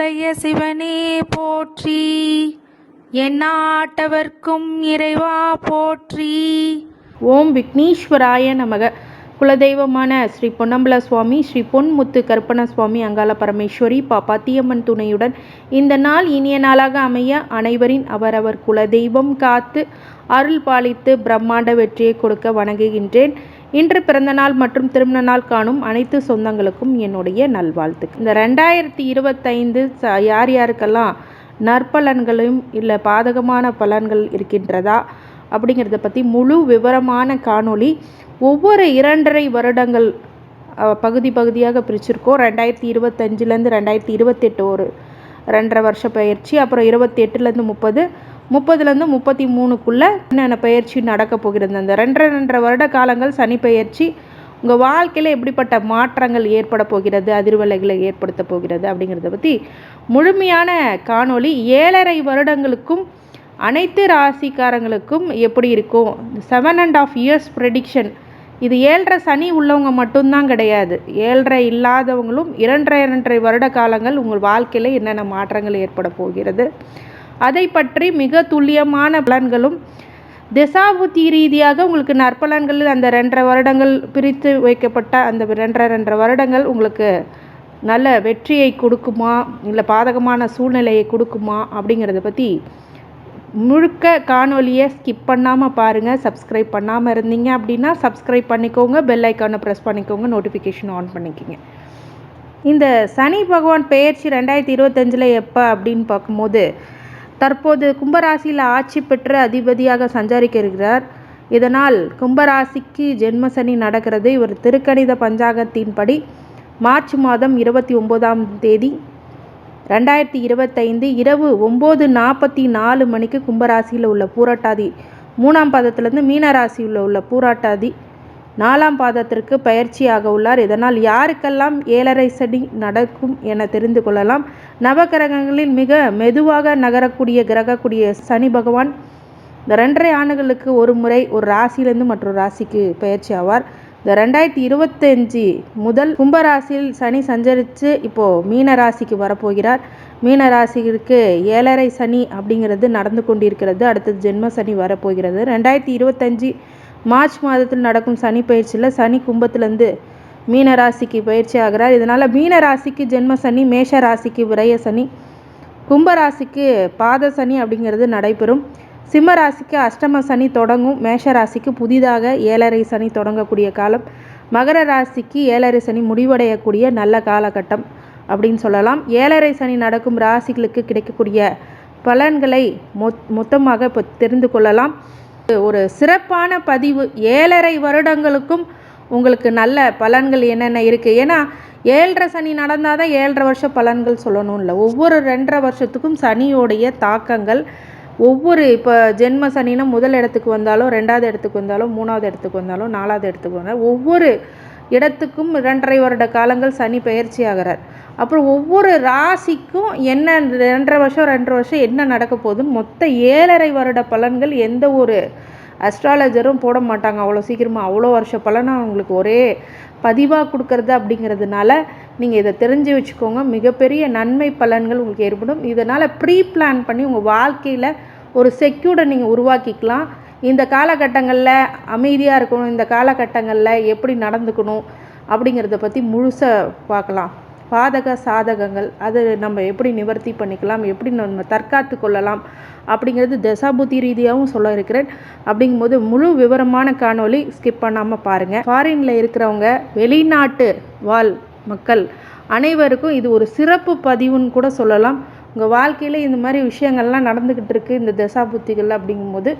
உடைய சிவனே போற்றி, எந்நாட்டவர்க்கும் இறைவா போற்றி. ஓம் விக்னேஸ்வராய நமக. குலதெய்வமான ஸ்ரீ பொன்னம்பல சுவாமி, ஸ்ரீ பொன்முத்து கருப்பண சுவாமி, அங்காள பரமேஸ்வரி, பாப்பாத்தியம்மன் துணையுடன் இந்த நாள் இனிய நாளாக அமைய அனைவரின் அவரவர் குலதெய்வம் காத்து அருள் பாலித்து பிரம்மாண்ட வெற்றியை கொடுக்க வணங்குகின்றேன். இன்று பிறந்தநாள் மற்றும் திருமண நாள் காணும் அனைத்து சொந்தங்களுக்கும் என்னுடைய நல்வாழ்த்துக்கள். இந்த 2025 யார் யாருக்கெல்லாம் நற்பலன்களும் இல்லை பாதகமான பலன்கள் இருக்கின்றதா அப்படிங்கிறத பற்றி முழு விவரமான காணொளி ஒவ்வொரு 2.5 வருடங்கள் பகுதியாக பிரிச்சிருக்கோம். 2025லேருந்து 2028 ஒரு 2.5 வருஷ பயிற்சி, அப்புறம் 28லேருந்து 30, 30லேருந்து 33க்குள்ளே என்னென்ன பயிற்சி நடக்க போகிறது. அந்த 2.5 வருட காலங்கள் சனி பயிற்சி உங்கள் வாழ்க்கையில் எப்படிப்பட்ட மாற்றங்கள் ஏற்பட போகிறது, அதிர்வலைகளை ஏற்படுத்த போகிறது அப்படிங்கிறத பற்றி முழுமையான காணொளி 7.5 வருடங்களுக்கும் அனைத்து ராசிக்காரங்களுக்கும் எப்படி இருக்கும். 7.5 years ப்ரெடிக்ஷன். இது 7.5 சனி உள்ளவங்க மட்டும்தான் கிடையாது, 7.5 இல்லாதவங்களும் 2.5 வருட காலங்கள் உங்கள் வாழ்க்கையில் என்னென்ன மாற்றங்கள் ஏற்பட போகிறது அதை பற்றி மிக துல்லியமான பலன்களும் திசாபுத்தி ரீதியாக உங்களுக்கு நற்பலன்கள் அந்த 2.5 வருடங்கள் பிரித்து வைக்கப்பட்ட அந்த 2.5 வருடங்கள் உங்களுக்கு நல்ல வெற்றியை கொடுக்குமா இல்லை பாதகமான சூழ்நிலையை கொடுக்குமா அப்படிங்கிறத பற்றி முழுக்க காணொலியை ஸ்கிப் பண்ணாமல் பாருங்கள். சப்ஸ்கிரைப் பண்ணாமல் இருந்தீங்க அப்படின்னா சப்ஸ்கிரைப் பண்ணிக்கோங்க, பெல் ஐக்கானை ப்ரெஸ் பண்ணிக்கோங்க, நோட்டிஃபிகேஷன் ஆன் பண்ணிக்கோங்க. இந்த சனி பகவான் பெயர்ச்சி 2025 எப்போ அப்படின்னு பார்க்கும்போது தற்போது கும்பராசியில் ஆட்சி பெற்று அதிபதியாக சஞ்சாரிக்க இருக்கிறார். இதனால் கும்பராசிக்கு ஜென்ம சனி நடக்கிறது. இவர் திருக்கணித பஞ்சாங்கத்தின்படி மார்ச் மாதம் 29ஆம் தேதி 2025 இரவு 9:44 மணிக்கு கும்பராசியில் உள்ள பூரட்டாதி 3ஆம் பாதத்திலிருந்து மீன ராசியில் உள்ள பூரட்டாதி 4ஆம் பாதத்திற்கு பயிற்சியாக உள்ளார். இதனால் யாருக்கெல்லாம் 7.5 சனி நடக்கும் என தெரிந்து கொள்ளலாம். நவகிரகங்களில் மிக மெதுவாக நகரக்கூடிய கிரகக்கூடிய சனி பகவான் இந்த 2.5 ஆண்டுகளுக்கு ஒரு முறை ஒரு ராசியிலிருந்து மற்றொரு ராசிக்கு பயிற்சி ஆவார். இந்த 2025 முதல் கும்பராசியில் சனி சஞ்சரித்து இப்போது மீன ராசிக்கு வரப்போகிறார். மீன ராசிக்கு 7.5 சனி அப்படிங்கிறது நடந்து கொண்டிருக்கிறது. அடுத்தது ஜென்ம சனி வரப்போகிறது. 2025 மார்ச் மாதத்தில் நடக்கும் சனி பயிற்சியில் சனி கும்பத்திலேருந்து மீன ராசிக்கு பயிற்சி ஆகிறார். இதனால் மீன ராசிக்கு ஜென்ம சனி, மேஷ ராசிக்கு விரய சனி, கும்பராசிக்கு பாத சனி அப்படிங்கிறது நடைபெறும். சிம்ம ராசிக்கு அஷ்டம சனி தொடங்கும். மேஷ ராசிக்கு புதிதாக 7.5 சனி தொடங்கக்கூடிய காலம். மகர ராசிக்கு 7.5 சனி முடிவடையக்கூடிய நல்ல காலகட்டம் அப்படின்னு சொல்லலாம். 7.5 சனி நடக்கும் ராசிகளுக்கு கிடைக்கக்கூடிய பலன்களை மொத்தமாக இப்போ தெரிந்து கொள்ளலாம். ஒரு சிறப்பான பதிவு. 7.5 வருடங்களுக்கும் உங்களுக்கு நல்ல பலன்கள் என்னென்ன இருக்குது. ஏன்னா 7.5 சனி நடந்தால் தான் 7.5 வருஷ பலன்கள் சொல்லணும் இல்லை. ஒவ்வொரு 2.5 வருஷத்துக்கும் சனியோடைய தாக்கங்கள் ஒவ்வொரு இப்போ ஜென்ம சனினா முதல் இடத்துக்கு வந்தாலும் 2வது இடத்துக்கு வந்தாலும் 3வது இடத்துக்கு வந்தாலும் 4வது இடத்துக்கு வந்தாலும் ஒவ்வொரு இடத்துக்கும் 2.5 வருட காலங்கள் சனி பயிற்சி ஆகிறார். அப்புறம் ஒவ்வொரு ராசிக்கும் என்ன 2.5 வருஷம் என்ன நடக்க போகுதுன்னு மொத்த 7.5 வருட பலன்கள் எந்த ஒரு அஸ்ட்ராலஜரும் போட மாட்டாங்க அவ்வளோ சீக்கிரமாக. அவ்வளோ வருஷ பலனை உங்களுக்கு ஒரே பதிவாக கொடுக்கறது அப்படிங்கிறதுனால நீங்கள் இதை தெரிஞ்சு வச்சுக்கோங்க. மிகப்பெரிய நன்மை பலன்கள் உங்களுக்கு ஏற்படும். இதனால் ப்ரீ பிளான் பண்ணி உங்கள் வாழ்க்கையில் ஒரு செக்யூர்டை நீங்கள் உருவாக்கிக்கலாம். இந்த காலகட்டங்களில் அமைதியாக இருக்கணும், இந்த காலகட்டங்களில் எப்படி நடந்துக்கணும் அப்படிங்கிறத பற்றி முழுசாக பார்க்கலாம். பாதக சாதகங்கள் அது நம்ம எப்படி நிவர்த்தி பண்ணிக்கலாம், எப்படி நம்ம தற்காத்து கொள்ளலாம் அப்படிங்கிறது தசாபுத்தி ரீதியாகவும் சொல்ல இருக்கிறேன். அப்படிங்கும்போது முழு விவரமான காணொளி ஸ்கிப் பண்ணாமல் பாருங்கள். ஃபாரினில் இருக்கிறவங்க, வெளிநாட்டு வாழ் மக்கள் அனைவருக்கும் இது ஒரு சிறப்பு பதிவுன்னு கூட சொல்லலாம். உங்கள் வாழ்க்கையில் இந்த மாதிரி விஷயங்கள்லாம் நடந்துக்கிட்டு இருக்குது இந்த தசாபுத்திகள் அப்படிங்கும்போது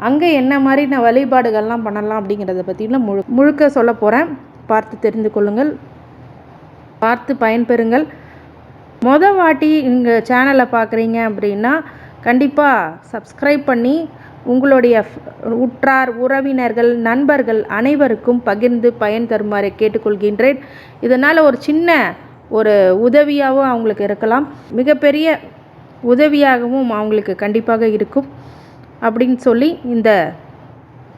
அங்கே என்ன மாதிரி நான் வழிபாடுகள்லாம் பண்ணலாம் அப்படிங்கிறத பற்றிலாம் முழுக்க சொல்ல போகிறேன். பார்த்து தெரிந்து கொள்ளுங்கள், பார்த்து பயன்பெறுங்கள். வாட்டி எங்கள் சேனலை பார்க்குறீங்க அப்படின்னா கண்டிப்பாக சப்ஸ்கிரைப் பண்ணி உங்களுடைய உற்றார் உறவினர்கள் நண்பர்கள் அனைவருக்கும் பகிர்ந்து பயன் தருமாறு கேட்டுக்கொள்கின்றேன். இதனால் ஒரு சின்ன ஒரு உதவியாகவும் அவங்களுக்கு இருக்கலாம், மிகப்பெரிய உதவியாகவும் அவங்களுக்கு கண்டிப்பாக இருக்கும் அப்படின்னு சொல்லி இந்த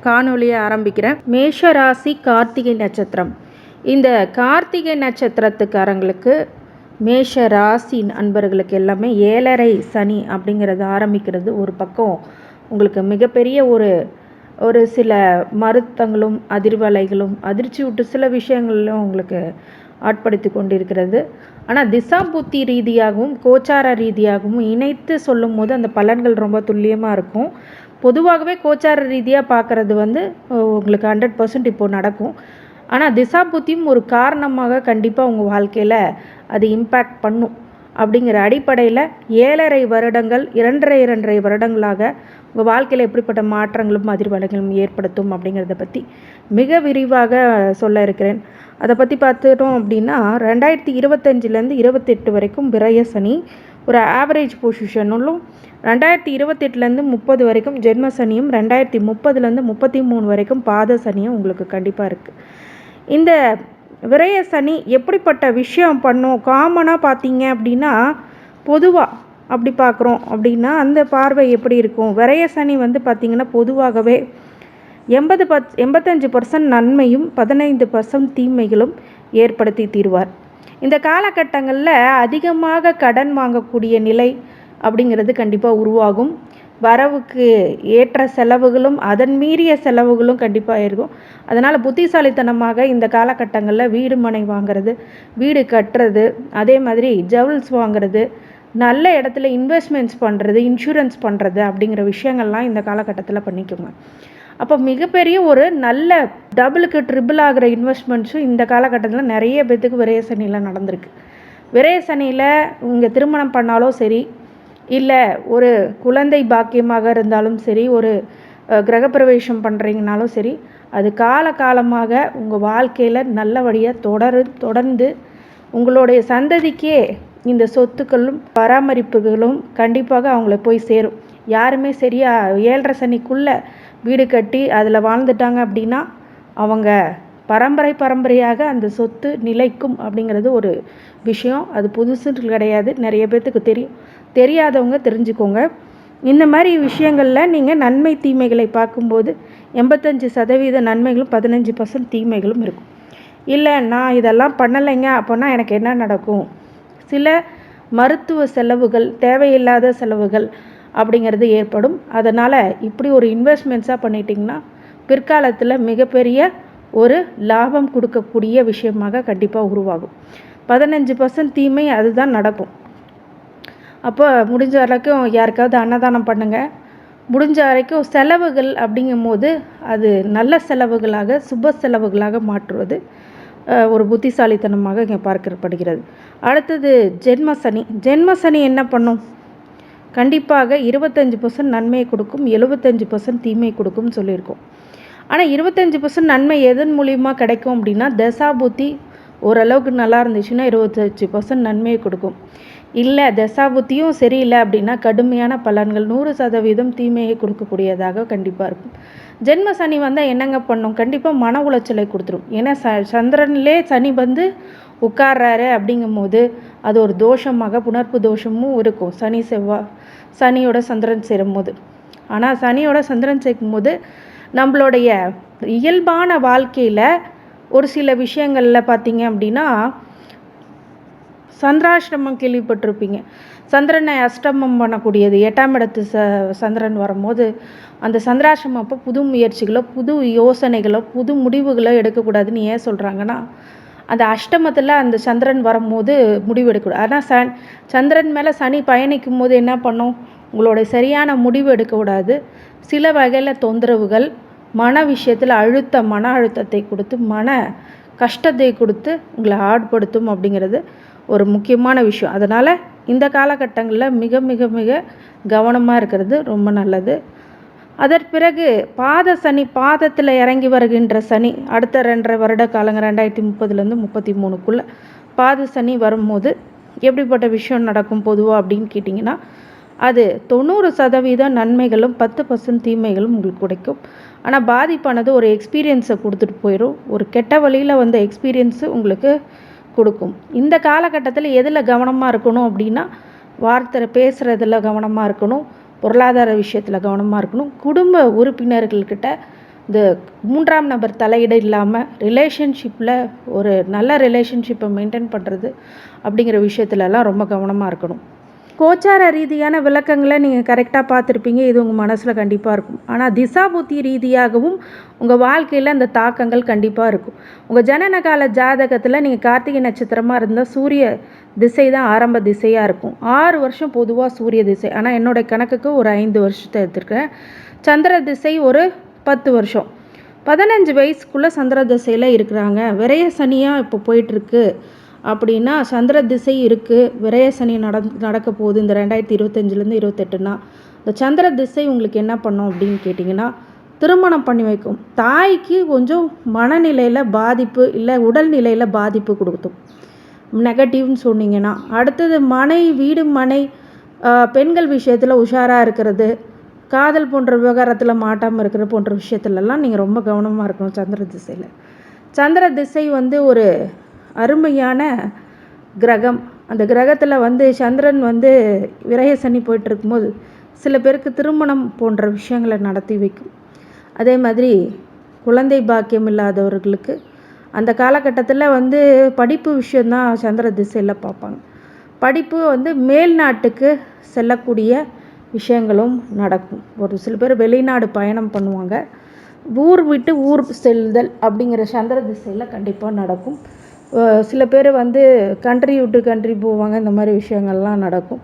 காணொலியை ஆரம்பிக்கிறேன். மேஷ ராசி கார்த்திகை நட்சத்திரம். இந்த கார்த்திகை நட்சத்திரத்துக்காரங்களுக்கு மேஷ ராசி அன்பர்களுக்கு எல்லாமே 7.5 சனி அப்படிங்கிறது ஆரம்பிக்கிறது ஒரு பக்கம் உங்களுக்கு மிகப்பெரிய ஒரு சில மருத்தங்களும் அதிர்வலைகளும் அதிர்ச்சி விட்டு சில விஷயங்களிலும் உங்களுக்கு ஆட்படுத்தி கொண்டிருக்கிறது. ஆனால் திசா புத்தி ரீதியாகவும் கோச்சார ரீதியாகவும் இணைத்து சொல்லும் போது அந்த பலன்கள் ரொம்ப துல்லியமாக இருக்கும். பொதுவாகவே கோச்சார ரீதியாக பார்க்குறது உங்களுக்கு 100% இப்போது நடக்கும். ஆனால் திசா புத்தியும் ஒரு காரணமாக கண்டிப்பாக உங்கள் வாழ்க்கையில் அது இம்பேக்ட் பண்ணும். அப்படிங்கிற அடிப்படையில் 7.5 வருடங்கள் 2.5 வருடங்களாக உங்கள் வாழ்க்கையில் எப்படிப்பட்ட மாற்றங்களும் அதிர்வலைகளும் ஏற்படுத்தும் அப்படிங்கிறத பற்றி மிக விரிவாக சொல்ல இருக்கிறேன். அதை பற்றி பார்த்துட்டோம் அப்படின்னா 2025லேருந்து 28 வரைக்கும் விரய சனி ஒரு ஆவரேஜ் பொசிஷனும், 2028லேருந்து 30 வரைக்கும் ஜென்ம சனியும், 2030லேருந்து 33 வரைக்கும் பாத சனியும் உங்களுக்கு கண்டிப்பாக இருக்குது. இந்த விரய சனி எப்படிப்பட்ட விஷயம் பண்ணும் காமனாக பார்த்தீங்க அப்படின்னா, பொதுவாக அப்படி பார்க்குறோம் அப்படின்னா அந்த பார்வை எப்படி இருக்கும்? விரய சனி பார்த்திங்கன்னா பொதுவாகவே 85% நன்மையும் 15% தீமைகளும் ஏற்படுத்தி தீர்வார். இந்த காலகட்டங்களில் அதிகமாக கடன் வாங்கக்கூடிய நிலை அப்படிங்கிறது கண்டிப்பாக உருவாகும். வரவுக்கு ஏற்ற செலவுகளும் அதன் மீறிய செலவுகளும் கண்டிப்பாக இருக்கும். அதனால் புத்திசாலித்தனமாக இந்த காலகட்டங்களில் வீடு மனை வாங்கிறது, வீடு கட்டுறது, அதே மாதிரி ஜவுல்ஸ் வாங்கிறது, நல்ல இடத்துல இன்வெஸ்ட்மெண்ட்ஸ் பண்ணுறது, இன்சூரன்ஸ் பண்ணுறது அப்படிங்கிற விஷயங்கள்லாம் இந்த காலகட்டத்தில் பண்ணிக்கோங்க. அப்போ மிகப்பெரிய ஒரு நல்ல டபுளுக்கு ட்ரிபிள் ஆகிற இன்வெஸ்ட்மெண்ட்ஸும் இந்த காலகட்டத்தில் நிறைய பேர்த்துக்கு விரய சனியில் நடந்திருக்கு. விரய சனியில் நீங்கள் திருமணம் பண்ணாலும் சரி, இல்லை ஒரு குழந்தை பாக்கியமாக இருந்தாலும் சரி, ஒரு கிரகப்பிரவேசம் பண்ணுறீங்கனாலும் சரி, அது காலகாலமாக உங்கள் வாழ்க்கையில் நல்லபடியாக தொடர்ந்து உங்களுடைய சந்ததிக்கே இந்த சொத்துக்களும் பராமரிப்புகளும் கண்டிப்பாக அவங்கள போய் சேரும். யாருமே சரியாக 7.5 சனிக்குள்ளே வீடு கட்டி அதில் வாழ்ந்துட்டாங்க அப்படின்னா அவங்க பரம்பரையாக அந்த சொத்து நிலைக்கும் அப்படிங்கிறது ஒரு விஷயம். அது புதுசு கிடையாது, நிறைய பேர்த்துக்கு தெரியும். தெரியாதவங்க தெரிஞ்சுக்கோங்க. இந்த மாதிரி விஷயங்களில் நீங்கள் நன்மை தீமைகளை பார்க்கும்போது 85% நன்மைகளும் 15% தீமைகளும் இருக்கும். இல்லை நான் இதெல்லாம் பண்ணலைங்க அப்போனா எனக்கு என்ன நடக்கும்? சில மருத்துவ செலவுகள், தேவையில்லாத செலவுகள் அப்படிங்கிறது ஏற்படும். அதனால் இப்படி ஒரு இன்வெஸ்ட்மெண்ட்ஸாக பண்ணிட்டிங்கன்னா பிற்காலத்தில் மிகப்பெரிய ஒரு லாபம் கொடுக்கக்கூடிய விஷயமாக கண்டிப்பாக உருவாகும். 15% தீமை அதுதான் நடக்கும். அப்போ முடிஞ்ச வரைக்கும் யாருக்காவது அன்னதானம் பண்ணுங்கள். முடிஞ்ச வரைக்கும் செலவுகள் அப்படிங்கும் போது அது நல்ல செலவுகளாக சுப செலவுகளாக மாற்றுவது ஒரு புத்திசாலித்தனமாக இங்கே பார்க்கப்படுகிறது. அடுத்தது ஜென்ம சனி என்ன பண்ணும்? கண்டிப்பாக 25% நன்மையை கொடுக்கும், 75% தீமை கொடுக்கும்னு சொல்லியிருக்கோம். ஆனால் 25% நன்மை எதன் மூலியமாக கிடைக்கும் அப்படின்னா, தசாபுத்தி ஓரளவுக்கு நல்லா இருந்துச்சுன்னா 25% நன்மையை கொடுக்கும். இல்லை தசாபுத்தியும் சரியில்லை அப்படின்னா கடுமையான பலன்கள் 100% தீமையை கொடுக்கக்கூடியதாக கண்டிப்பாக இருக்கும். ஜென்ம சனி வந்தால் என்னங்க பண்ணும்? கண்டிப்பாக மன உளைச்சலை கொடுத்துரும். ஏன்னா சந்திரன்லே சனி உட்கார்றாரு அப்படிங்கும் போது அது ஒரு தோஷமாக புணர்ப்பு தோஷமும் இருக்கும். சனியோட சந்திரன் சேரும்போது. ஆனால் சனியோட சந்திரன் சேர்க்கும்போது நம்மளுடைய இயல்பான வாழ்க்கையில் ஒரு சில விஷயங்களில் பார்த்தீங்க அப்படின்னா, சந்திராஷ்டமம் கேள்விப்பட்டிருப்பீங்க. சந்திரனை அஷ்டமம் பண்ணக்கூடியது 8ஆம் இடத்து சந்திரன் வரும்போது அந்த சந்திராஷ்டமம் அப்போ புது முயற்சிகளோ புது யோசனைகளோ புது முடிவுகளோ எடுக்கக்கூடாதுன்னு ஏன் சொல்கிறாங்கன்னா, அந்த அஷ்டமத்தில் அந்த சந்திரன் வரும்போது முடிவு எடுக்கக்கூடாது. ஆனால் சந்திரன் மேலே சனி பயணிக்கும் போது என்ன பண்ணும்? உங்களுடைய சரியான முடிவு எடுக்கக்கூடாது. சில வகையில் தொந்தரவுகள், மன விஷயத்தில் மன அழுத்தத்தை கொடுத்து மன கஷ்டத்தை கொடுத்து உங்களை ஆட்படுத்தும் அப்படிங்கிறது ஒரு முக்கியமான விஷயம். அதனால் இந்த காலகட்டங்களில் மிக மிக மிக கவனமாக இருக்கிறது ரொம்ப நல்லது. அதற்கு பிறகு பாதத்தில் இறங்கி வருகின்ற சனி அடுத்த 2.5 வருட காலங்க 2030லேருந்து 33க்குள்ளே பாத சனி வரும்போது எப்படிப்பட்ட விஷயம் நடக்கும் பொதுவாக அப்படின்னு கேட்டிங்கன்னா, அது 90% நன்மைகளும் 10% தீமைகளும் உங்களுக்கு கிடைக்கும். ஆனால் பாதிப்பானது ஒரு எக்ஸ்பீரியன்ஸை கொடுத்துட்டு போயிடும். ஒரு கெட்ட வழியில் வந்த எக்ஸ்பீரியன்ஸு உங்களுக்கு கொடுக்கும். இந்த காலகட்டத்தில் எதில் கவனமாக இருக்கணும் அப்படின்னா, வார்த்தை பேசுகிறதுல கவனமாக இருக்கணும், பொருளாதார விஷயத்தில் கவனமாக இருக்கணும், குடும்ப உறுப்பினர்கள்கிட்ட இந்த 3ஆம் நபர் தலையீடு இல்லாமல் ரிலேஷன்ஷிப்பில் ஒரு நல்ல ரிலேஷன்ஷிப்பை மெயின்டைன் பண்ணுறது அப்படிங்கிற விஷயத்துலலாம் ரொம்ப கவனமாக இருக்கணும். கோச்சார ரீதியான விளக்கங்களை நீங்கள் கரெக்டாக பார்த்துருப்பீங்க, இது உங்கள் மனசில் கண்டிப்பாக இருக்கும். ஆனால் திசாபுத்தி ரீதியாகவும் உங்கள் வாழ்க்கையில் அந்த தாக்கங்கள் கண்டிப்பாக இருக்கும். உங்கள் ஜனன கால ஜாதகத்தில் நீங்கள் கார்த்திகை நட்சத்திரமாக இருந்தால் சூரிய திசை தான் ஆரம்ப திசையாக இருக்கும். 6 வருஷம் பொதுவாக சூரிய திசை, ஆனால் என்னுடைய கணக்குக்கு ஒரு 5 வருஷத்தை எடுத்துருக்கேன். சந்திர திசை ஒரு 10 வருஷம். 15 வயசுக்குள்ளே சந்திர திசையில் இருக்கிறாங்க. விரய சனியாக இப்போ போயிட்டுருக்கு அப்படின்னா சந்திர திசை இருக்குது, விரய சனி நடக்க போகுது இந்த 2025லேருந்து 28னா இந்த சந்திர திசை உங்களுக்கு என்ன பண்ணும் அப்படின்னு கேட்டிங்கன்னா திருமணம் பண்ணி வைக்கும். தாய்க்கு கொஞ்சம் மனநிலையில் பாதிப்பு இல்லை உடல்நிலையில் பாதிப்பு கொடுக்கும், நெகட்டிவ்னு சொன்னீங்கன்னா. அடுத்தது வீடு மனை பெண்கள் விஷயத்தில் உஷாராக இருக்கிறது, காதல் போன்ற விவகாரத்தில் மாட்டாமல் இருக்கிற போன்ற விஷயத்துலலாம் நீங்கள் ரொம்ப கவனமாக இருக்கணும் சந்திர திசையில். சந்திர திசை ஒரு அருமையான கிரகம். அந்த கிரகத்தில் சந்திரன் விரய சனி போயிட்டு இருக்கும்போது சில பேருக்கு திருமணம் போன்ற விஷயங்களை நடத்தி வைக்கும். அதே மாதிரி குழந்தை பாக்கியம் இல்லாதவர்களுக்கு அந்த காலகட்டத்தில் படிப்பு விஷயந்தான் சந்திர திசையில் பார்ப்பாங்க. படிப்பு மேல் நாட்டுக்கு செல்லக்கூடிய விஷயங்களும் நடக்கும். ஒரு சில பேர் வெளிநாடு பயணம் பண்ணுவாங்க. ஊர் விட்டு ஊர் செல்லுதல் அப்படிங்கிற சந்திர திசையில் கண்டிப்பாக நடக்கும். சில பேர் கண்ட்ரி விட்டு கண்ட்ரி போவாங்க. இந்த மாதிரி விஷயங்கள்லாம் நடக்கும்.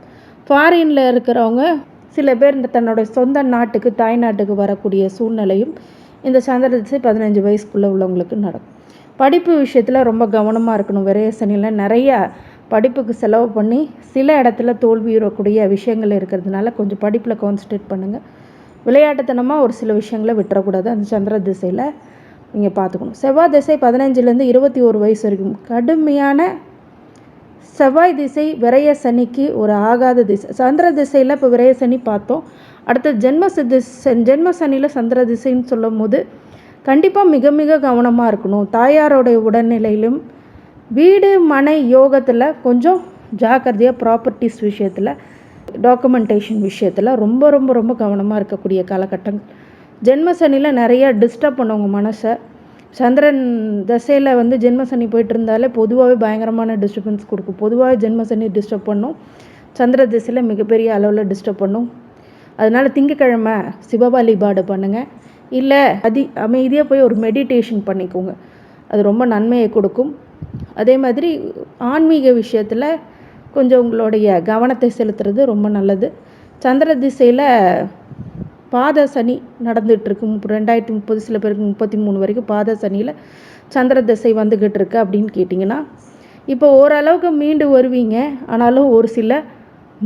ஃபாரினில் இருக்கிறவங்க சில பேர் தன்னோட சொந்த நாட்டுக்கு தாய் நாட்டுக்கு வரக்கூடிய சூழ்நிலையும் இந்த சந்திர திசை 15 வயசுக்குள்ளே உள்ளவங்களுக்கு நடக்கும். படிப்பு விஷயத்தில் ரொம்ப கவனமாக இருக்கணும். விரய சனியில் நிறைய படிப்புக்கு செலவு பண்ணி சில இடத்துல தோல்வியுறக்கூடிய விஷயங்கள் இருக்கிறதுனால கொஞ்சம் படிப்பில் கான்சன்ட்ரேட் பண்ணுங்கள். விளையாட்டுத்தனமாக ஒரு சில விஷயங்களை விட்டுறக்கூடாது. அந்த சந்திர திசையில் நீங்கள் பார்த்துக்கணும். செவ்வாய் திசை 15லேருந்து 21 வயசு வரைக்கும் கடுமையான செவ்வாய் திசை விரய சனிக்கு ஒரு ஆகாத திசை. சந்திர திசையில் இப்போ விரய சனி பார்த்தோம். அடுத்து ஜென்ம சனியில் சந்திர திசைன்னு சொல்லும் போது கண்டிப்பாக மிக மிக கவனமாக இருக்கணும். தாயாரோடைய உடல்நிலையிலும் வீடு மனை யோகத்தில் கொஞ்சம் ஜாக்கிரதையாக, ப்ராப்பர்ட்டிஸ் விஷயத்தில், டாக்குமெண்டேஷன் விஷயத்தில் ரொம்ப ரொம்ப ரொம்ப கவனமாக இருக்கக்கூடிய காலகட்டங்கள். ஜென்ம சனியில் நிறைய டிஸ்டர்ப் பண்ணுவாங்க மனசை. சந்திரன் தசையில் ஜென்ம சனி போயிட்டு இருந்தாலே பொதுவாகவே பயங்கரமான டிஸ்டர்பன்ஸ் கொடுக்கும். பொதுவாகவே ஜென்ம சனி டிஸ்டர்ப் பண்ணும், சந்திர திசையில் மிகப்பெரிய அளவில் டிஸ்டர்ப் பண்ணும். அதனால் திங்கக்கிழமை சிவ வழிபாடு பண்ணுங்கள், இல்லை அமைதியாக போய் ஒரு மெடிடேஷன் பண்ணிக்கோங்க, அது ரொம்ப நன்மையை கொடுக்கும். அதே மாதிரி ஆன்மீக விஷயத்தில் கொஞ்சம் உங்களுடைய கவனத்தை செலுத்துறது ரொம்ப நல்லது. சந்திர திசையில் பாத சனி நடந்துகிட்ருக்கு. 2030 சில பேருக்கு 33 வரைக்கும் பாத சனியில் சந்திர திசை வந்துக்கிட்டு இருக்கு அப்படின்னு கேட்டிங்கன்னா இப்போ ஓரளவுக்கு மீண்டு வருவீங்க. ஆனாலும் ஒரு சில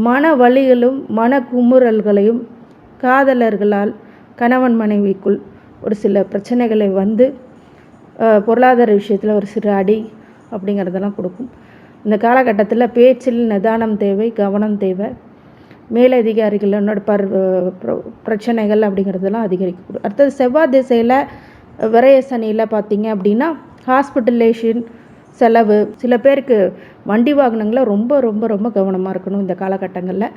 மன வலிகளும் மன குமுறல்களையும் காதலர்களால் கணவன் மனைவிக்குள் ஒரு சில பிரச்சனைகளை பொருளாதார விஷயத்தில் ஒரு சிறு அடி அப்படிங்கிறதெல்லாம் கொடுக்கும். இந்த காலகட்டத்தில் பேச்சில் நிதானம் தேவை, கவனம் தேவை. மேலதிகாரிகளோட பிரச்சனைகள் அப்படிங்கிறதெல்லாம் அதிகரிக்கக்கூடும். அடுத்தது செவ்வாய் திசையில் விரய சனியில் பார்த்திங்க அப்படின்னா ஹாஸ்பிட்டலேஷன் செலவு, சில பேருக்கு வண்டி வாகனங்களை ரொம்ப ரொம்ப ரொம்ப கவனமாக இருக்கணும் இந்த காலகட்டங்களில்.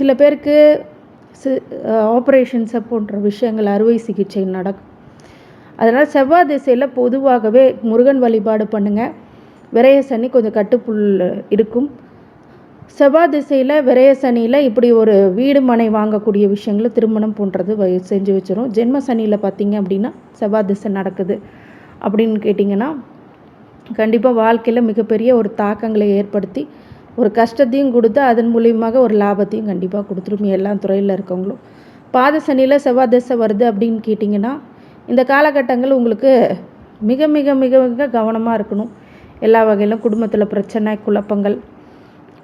சில பேருக்கு ஆப்ரேஷன்ஸை போன்ற விஷயங்கள், அறுவை சிகிச்சை நடக்கும். அதனால் செவ்வாய் திசையில் பொதுவாகவே முருகன் வழிபாடு பண்ணுங்கள். விரய சனி கொஞ்சம் கட்டுப்புள் இருக்கும். செவ்வாய் திசையில் விரய சனியில் இப்படி ஒரு வீடு மனை வாங்கக்கூடிய விஷயங்களை திருமணம் போன்றது செஞ்சு வச்சிரும். ஜென்ம சனியில் பார்த்திங்க அப்படின்னா செவ்வாய் திசை நடக்குது அப்படின்னு கேட்டிங்கன்னா கண்டிப்பாக வாழ்க்கையில் மிகப்பெரிய ஒரு தாக்கங்களை ஏற்படுத்தி ஒரு கஷ்டத்தையும் கொடுத்து அதன் மூலியமாக ஒரு லாபத்தையும் கண்டிப்பாக கொடுத்துரும் எல்லா துறையில் இருக்கவங்களும். பாத சனியில் செவ்வாய் திசை வருது அப்படின்னு கேட்டிங்கன்னா இந்த காலகட்டங்கள் உங்களுக்கு மிக மிக மிக மிக கவனமாக இருக்கணும். எல்லா வகையிலும் குடும்பத்தில் பிரச்சனை, குழப்பங்கள்,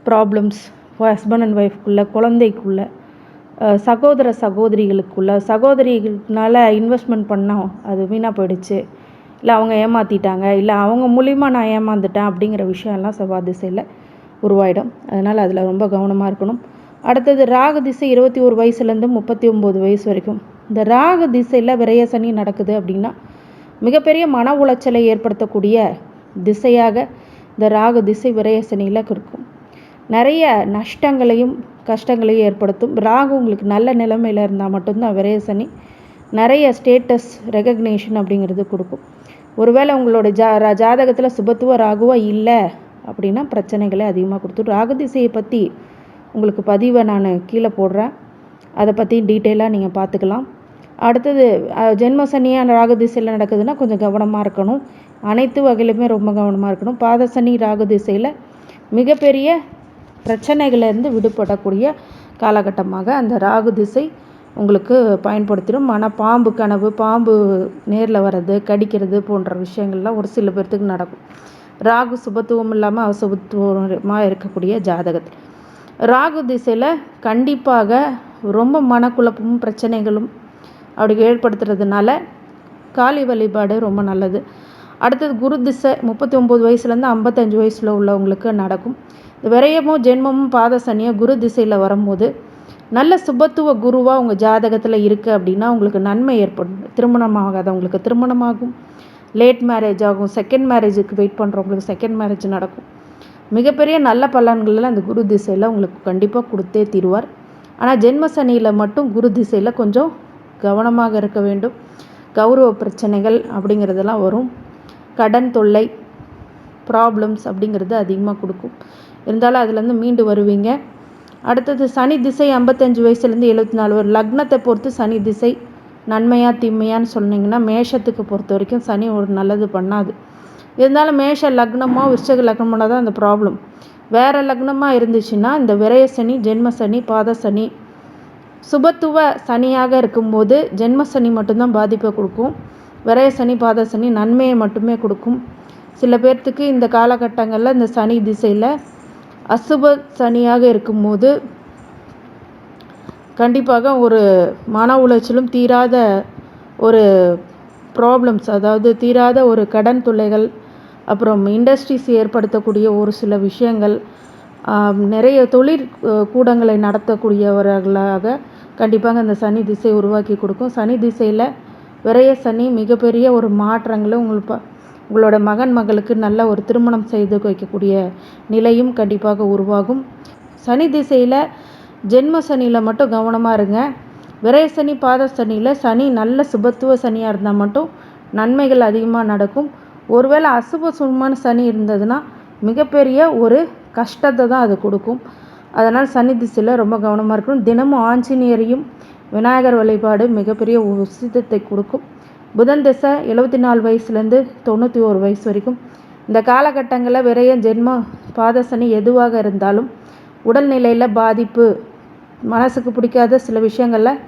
ப்ராப்ளம்ஸ், ஹஸ்பண்ட் அண்ட் ஒய்ஃப்குள்ளே, குழந்தைக்குள்ளே, சகோதர சகோதரிகளுக்குள்ளே, சகோதரிகள்னால இன்வெஸ்ட்மெண்ட் பண்ணோம் அது வீணாக போயிடுச்சு, இல்லை அவங்க ஏமாற்றிட்டாங்க, இல்லை அவங்க மூலிமா நான் ஏமாந்துட்டேன் அப்படிங்கிற விஷயம்லாம் செவ்வாய் திசையில் உருவாயிடும். அதனால் அதில் ரொம்ப கவனமாக இருக்கணும். அடுத்தது ராகு திசை 21 வயசுலேருந்து 39 வயசு வரைக்கும். இந்த ராகு திசையில் விரய சனி நடக்குது அப்படின்னா மிகப்பெரிய மன உளைச்சலை ஏற்படுத்தக்கூடிய திசையாக இந்த ராகு திசை விரய சனியில் இருக்கும். நிறைய நஷ்டங்களையும் கஷ்டங்களையும் ஏற்படுத்தும். ராகு உங்களுக்கு நல்ல நிலைமையில் இருந்தால் மட்டும்தான் விரய சனி நிறைய ஸ்டேட்டஸ் ரெகக்னேஷன் அப்படிங்கிறது கொடுக்கும். ஒருவேளை உங்களோட ஜாதகத்தில் சுபத்துவ ராகுவா இல்லை அப்படின்னா பிரச்சனைகளை அதிகமாக கொடுத்துரும். ராகு திசையை பற்றி உங்களுக்கு பதிவை நான் கீழே போடுறேன், அதை பற்றி டீட்டெயிலாக நீங்கள் பார்த்துக்கலாம். அடுத்தது ஜென்ம சனியாக ராகு திசையில் நடக்குதுன்னா கொஞ்சம் கவனமாக இருக்கணும். அனைத்து வகையிலுமே ரொம்ப கவனமாக இருக்கணும். பாத சனி ராகு திசையில் மிகப்பெரிய பிரச்சனைகளிலிருந்து விடுபடக்கூடிய காலகட்டமாக அந்த ராகு திசை உங்களுக்கு பயன்படுத்திடும். ஆனால் பாம்பு கனவு, பாம்பு நேரில் வர்றது, கடிக்கிறது போன்ற விஷயங்கள்லாம் ஒரு சில பேர்த்துக்கு நடக்கும். ராகு சுபத்துவம் இல்லாமல் அசுபத்துவமாக இருக்கக்கூடிய ஜாதகத்தில் ராகு திசையில் கண்டிப்பாக ரொம்ப மனக்குழப்பமும் பிரச்சனைகளும் அப்படி ஏற்படுத்துறதுனால காளி வழிபாடு ரொம்ப நல்லது. அடுத்தது குரு திசை 39 வயசுலேருந்து 55 வயசில் உள்ளவங்களுக்கு நடக்கும். விரயமும் ஜென்மமும் பாத சனியாக குரு திசையில் வரும்போது நல்ல சுபத்துவ குருவாக உங்கள் ஜாதகத்தில் இருக்குது அப்படின்னா உங்களுக்கு நன்மை ஏற்படும். திருமணமாகாதவங்களுக்கு திருமணமாகும், லேட் மேரேஜ் ஆகும், செகண்ட் மேரேஜுக்கு வெயிட் பண்ணுறவங்களுக்கு செகண்ட் மேரேஜ் நடக்கும். மிகப்பெரிய நல்ல பலன்களில் அந்த குரு திசையில் உங்களுக்கு கண்டிப்பாக கொடுத்தே தீருவார். ஆனால் ஜென்ம சனியில் மட்டும் குரு திசையில் கொஞ்சம் கவனமாக இருக்க வேண்டும். கௌரவ பிரச்சனைகள் அப்படிங்கிறதெல்லாம் வரும். கடன் தொல்லை, ப்ராப்ளம்ஸ் அப்படிங்கிறது அதிகமாக கொடுக்கும். இருந்தாலும் அதுலேருந்து மீண்டு வருவீங்க. அடுத்தது சனி திசை 55 வயசுலேருந்து 74 வரை. லக்னத்தை பொறுத்து சனி திசை நன்மையா தீமையான்னு சொன்னீங்கன்னா மேஷத்துக்கு பொறுத்த வரைக்கும் சனி ஒரு நல்லது பண்ணாது. இருந்தாலும் மேஷ லக்னமாக விருச்சக லக்னமாக தான் அந்த ப்ராப்ளம். வேறு லக்னமாக இருந்துச்சுன்னா இந்த விரய சனி, ஜென்ம சனி, பாத சனி சுபத்துவ சனியாக இருக்கும்போது ஜென்ம சனி மட்டும்தான் பாதிப்பை கொடுக்கும். விரய சனி, பாத சனி நன்மையை மட்டுமே கொடுக்கும். சில பேர்த்துக்கு இந்த காலகட்டங்களில் இந்த சனி திசையில் அசுப சனியாக இருக்கும்போது கண்டிப்பாக ஒரு மன உளைச்சலும் தீராத ஒரு ப்ராப்ளம்ஸ், அதாவது தீராத ஒரு கடன் தொல்லைகள், அப்புறம் இண்டஸ்ட்ரீஸ் ஏற்படுத்தக்கூடிய ஒரு சில விஷயங்கள், நிறைய தொழிற் கூடங்களை நடத்தக்கூடியவர்களாக கண்டிப்பாக அந்த சனி திசை உருவாக்கி கொடுக்கும். சனி திசையில் விரய சனி மிகப்பெரிய ஒரு மாற்றங்களும் உங்களோட மகளுக்கு நல்ல ஒரு திருமணம் செய்து வைக்கக்கூடிய நிலையும் கண்டிப்பாக உருவாகும். சனி திசையில் ஜென்ம சனியில் மட்டும் கவனமாக இருங்க. விரய சனி, பாத சனியில் சனி நல்ல சுபத்துவ சனியாக இருந்தால் மட்டும் நன்மைகள் அதிகமாக நடக்கும். ஒருவேளை அசுப சுபமான சனி இருந்ததுன்னா மிகப்பெரிய ஒரு கஷ்டத்தை தான் அது கொடுக்கும். அதனால் சனி திசையில் ரொம்ப கவனமாக இருக்கணும். தினமும் ஆஞ்சநேயரையும் விநாயகர் வழிபாடு மிகப்பெரிய உசிதத்தை கொடுக்கும். புதன் திசை 74 வயசுலேருந்து 91 வயசு வரைக்கும். இந்த காலகட்டங்களில் விரய ஜென்ம பாத சனி எதுவாக இருந்தாலும் உடல்நிலையில் பாதிப்பு, மனசுக்கு பிடிக்காத சில விஷயங்களில்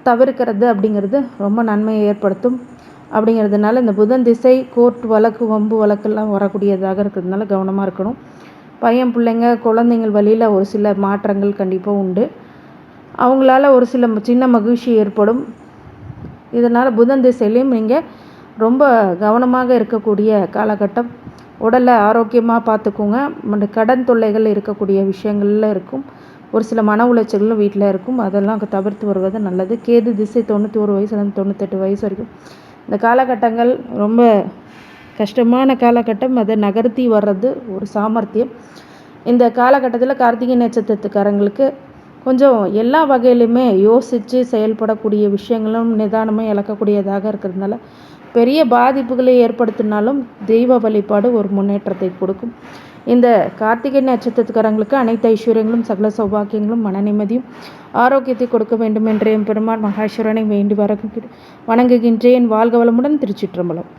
தவிர்க்கிறது அப்படிங்கிறது ரொம்ப நன்மையை ஏற்படுத்தும். அப்படிங்கிறதுனால இந்த புதன் திசை கோர்ட் வழக்கு, வம்பு வழக்கெல்லாம் வரக்கூடியதாக இருக்கிறதுனால கவனமாக இருக்கணும். பையன் பிள்ளைங்க குழந்தைங்கள் வழியில் ஒரு சில மாற்றங்கள் கண்டிப்பாக உண்டு. அவங்களால ஒரு சில சின்ன மகிழ்ச்சி ஏற்படும். இதனால் புதன் திசையிலையும் நீங்கள் ரொம்ப கவனமாக இருக்கக்கூடிய காலகட்டம். உடலை ஆரோக்கியமாக பார்த்துக்கோங்க. கடன் தொல்லைகள் இருக்கக்கூடிய விஷயங்களில் இருக்கும். ஒரு சில மன உளைச்சல்களும் வீட்டில் இருக்கும். அதெல்லாம் தவிர்த்து வருவது நல்லது. கேது திசை 91 வயசுலேருந்து 98 வயசு வரைக்கும். இந்த காலகட்டங்கள் ரொம்ப கஷ்டமான காலகட்டம். அதை நகர்த்தி வர்றது ஒரு சாமர்த்தியம். இந்த காலகட்டத்தில் கார்த்திகை நட்சத்திரத்துக்காரங்களுக்கு கொஞ்சம் எல்லா வகையிலுமே யோசித்து செயல்படக்கூடிய விஷயங்களும் நிதானமாக இழக்கக்கூடியதாக இருக்கிறதுனால பெரிய பாதிப்புகளை ஏற்படுத்தினாலும் தெய்வ வழிபாடு ஒரு முன்னேற்றத்தை கொடுக்கும். இந்த கார்த்திகை நட்சத்திரத்துக்காரங்களுக்கு அனைத்து ஐஸ்வர்யங்களும் சகல சௌபாக்கியங்களும் மன நிம்மதியும் ஆரோக்கியத்தை கொடுக்க வேண்டும் என்ற பெருமாள் மகேஸ்வரனை வேண்டி வணங்குகின்றேன். வாழ்க வளமுடன். திருச்சிற்றம்பலம்.